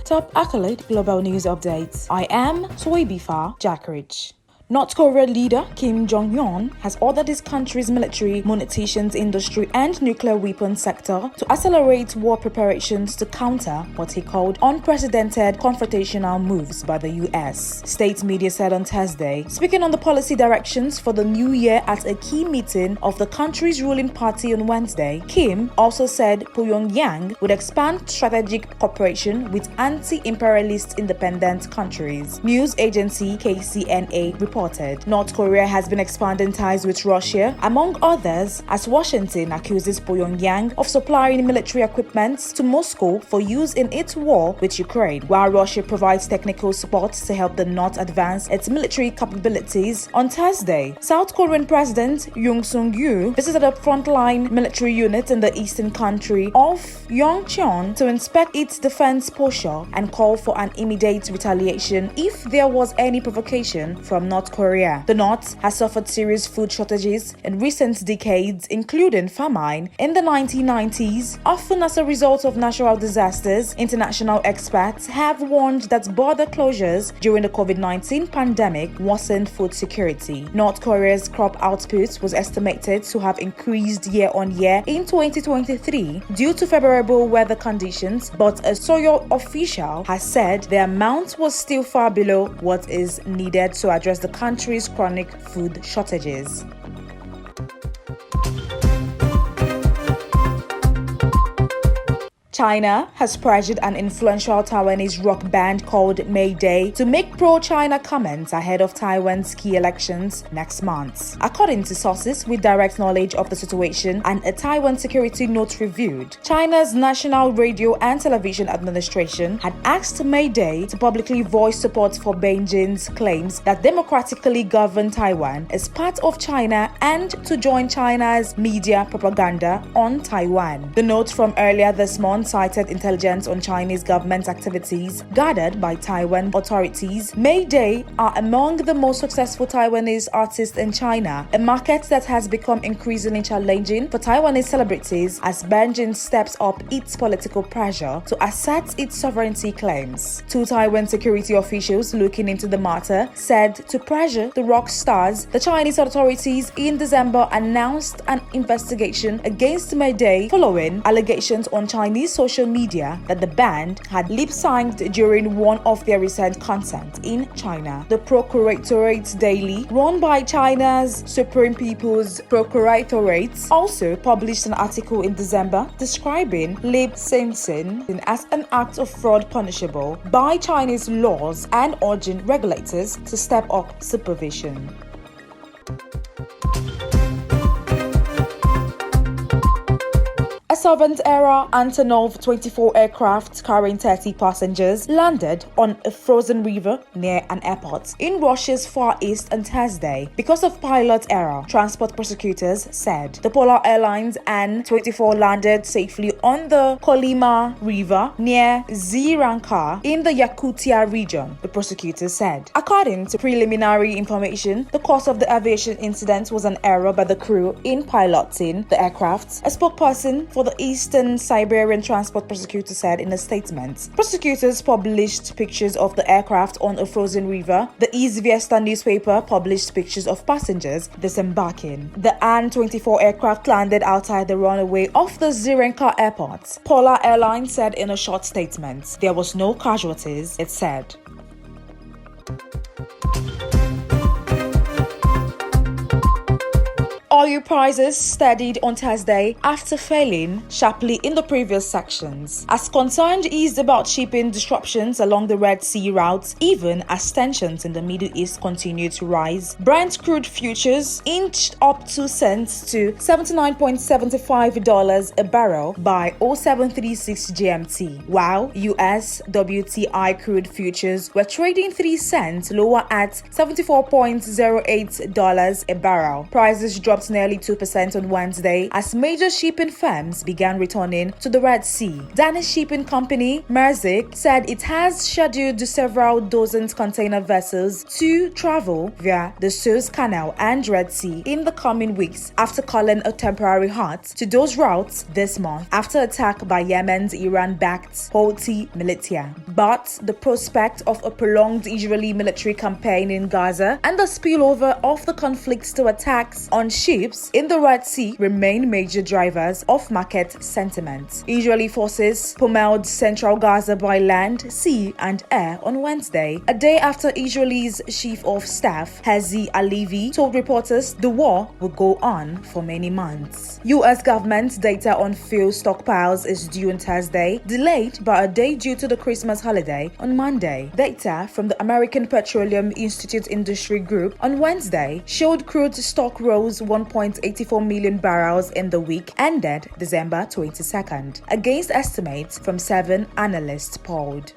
Top accolade global news updates. I am Toybifa Jackridge. North Korea leader Kim Jong Un has ordered his country's military, munitions industry and nuclear weapons sector to accelerate war preparations to counter what he called unprecedented confrontational moves by the US. State media said on Thursday, speaking on the policy directions for the new year at a key meeting of the country's ruling party on Wednesday. Kim also said Pyongyang would expand strategic cooperation with anti-imperialist independent countries. News agency KCNA reported North Korea has been expanding ties with Russia, among others, as Washington accuses Pyongyang of supplying military equipment to Moscow for use in its war with Ukraine, while Russia provides technical support to help the North advance its military capabilities. On Thursday, South Korean President Yoon Suk-yeol visited a frontline military unit in the eastern country of Yeoncheon to inspect its defense posture and call for an immediate retaliation if there was any provocation from North Korea. The North has suffered serious food shortages in recent decades, including famine in the 1990s, often as a result of natural disasters. International experts have warned that border closures during the COVID-19 pandemic worsened food security. North Korea's crop output was estimated to have increased year on year in 2023 due to favorable weather conditions, but a Seoul official has said the amount was still far below what is needed to address the country's chronic food shortages. China has pressured an influential Taiwanese rock band called Mayday to make pro-China comments ahead of Taiwan's key elections next month. According to sources with direct knowledge of the situation and a Taiwan security note reviewed, China's National Radio and Television Administration had asked Mayday to publicly voice support for Beijing's claims that democratically governed Taiwan is part of China and to join China's media propaganda on Taiwan. The note from earlier this month cited intelligence on Chinese government activities gathered by Taiwan authorities. Mayday are among the most successful Taiwanese artists in China, a market that has become increasingly challenging for Taiwanese celebrities as Beijing steps up its political pressure to assert its sovereignty claims. Two Taiwan security officials looking into the matter said to pressure the rock stars, the Chinese authorities in December announced an investigation against Mayday following allegations on Chinese social media that the band had lip-synced during one of their recent concerts in China. The Procuratorate Daily, run by China's Supreme People's Procuratorate, also published an article in December describing lip-syncing as an act of fraud punishable by Chinese laws and urging regulators to step up supervision. A Soviet-era Antonov 24 aircraft carrying 30 passengers landed on a frozen river near an airport in Russia's Far East on Thursday because of pilot error, transport prosecutors said. The Polar Airlines An-24 landed safely on the Kolyma River near Zyranka in the Yakutia region, the prosecutors said. According to preliminary information, the cause of the aviation incident was an error by the crew in piloting the aircraft. A spokesperson for the Eastern Siberian Transport Prosecutor said in a statement. Prosecutors published pictures of the aircraft on a frozen river. The Izvestia newspaper published pictures of passengers disembarking. The An-24 aircraft landed outside the runway of the Zyranka airport. Polar Airlines said in a short statement. There was no casualties, it said. Oil prices steadied on Thursday after falling sharply in the previous sections, as concerns eased about shipping disruptions along the Red Sea routes, even as tensions in the Middle East continue to rise. Brent crude futures inched up 2 cents to $79.75 a barrel by 0736 GMT, while US WTI crude futures were trading 3 cents lower at $74.08 a barrel. Prices dropped cut nearly 2% on Wednesday as major shipping firms began returning to the Red Sea. Danish shipping company Maersk said it has scheduled several dozen container vessels to travel via the Suez Canal and Red Sea in the coming weeks after calling a temporary halt to those routes this month after attack by Yemen's Iran-backed Houthi militia. But the prospect of a prolonged Israeli military campaign in Gaza and the spillover of the conflict to attacks on ships in the Red Sea remain major drivers of market sentiment. Israeli forces pummeled central Gaza by land, sea, and air on Wednesday, a day after Israel's chief of staff, Herzi Halevi, told reporters the war will go on for many months. U.S. government data on fuel stockpiles is due on Thursday, delayed by a day due to the Christmas holiday on Monday. Data from the American Petroleum Institute Industry Group on Wednesday showed crude stock rose 1.84 million barrels in the week ended December 22nd, against estimates from 7 analysts polled.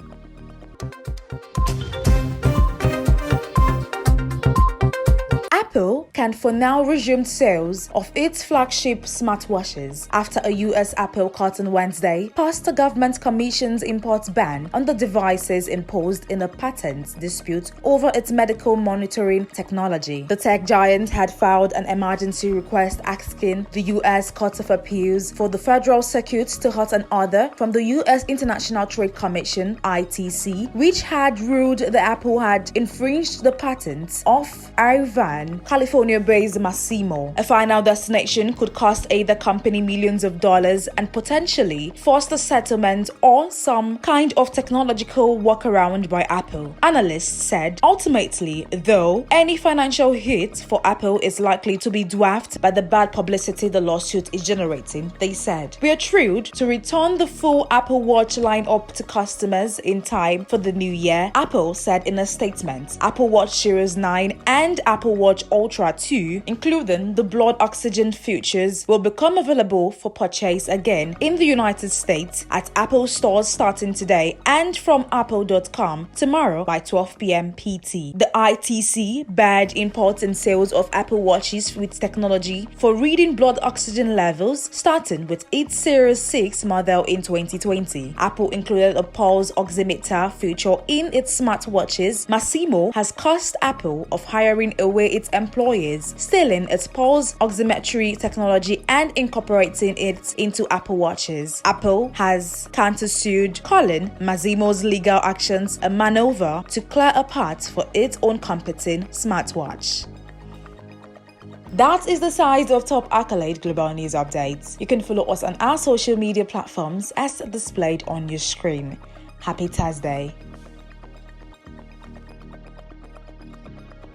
Apple can for now resume sales of its flagship smartwatches after a U.S. Apple court on Wednesday passed a government commissioned import ban on the devices imposed in a patent dispute over its medical monitoring technology. The tech giant had filed an emergency request asking the U.S. Court of Appeals for the Federal Circuit to halt an order from the U.S. International Trade Commission (ITC), which had ruled that Apple had infringed the patents of Ivan, California-based Massimo. A final destination could cost either company millions of dollars and potentially force the settlement or some kind of technological workaround by Apple. Analysts said ultimately, though, any financial hit for Apple is likely to be dwarfed by the bad publicity the lawsuit is generating, they said. We are thrilled to return the full Apple Watch lineup to customers in time for the new year, Apple said in a statement. Apple Watch Series 9 and Apple Watch Ultra 2, including the blood oxygen features, will become available for purchase again in the United States at Apple stores starting today and from apple.com tomorrow by 12 p.m. PT. The ITC banned imports and sales of Apple Watches with technology for reading blood oxygen levels, starting with its Series 6 model in 2020. Apple included a pulse oximeter feature in its smartwatches. Massimo has accused Apple of hiring away its employees, stealing its pulse oximetry technology and incorporating it into Apple Watches. Apple has countersued, calling Massimo's legal actions a maneuver to clear a path for its own competing smartwatch. That is the size of top accolade global news updates. You can follow us on our social media platforms as displayed on your screen. Happy Thursday.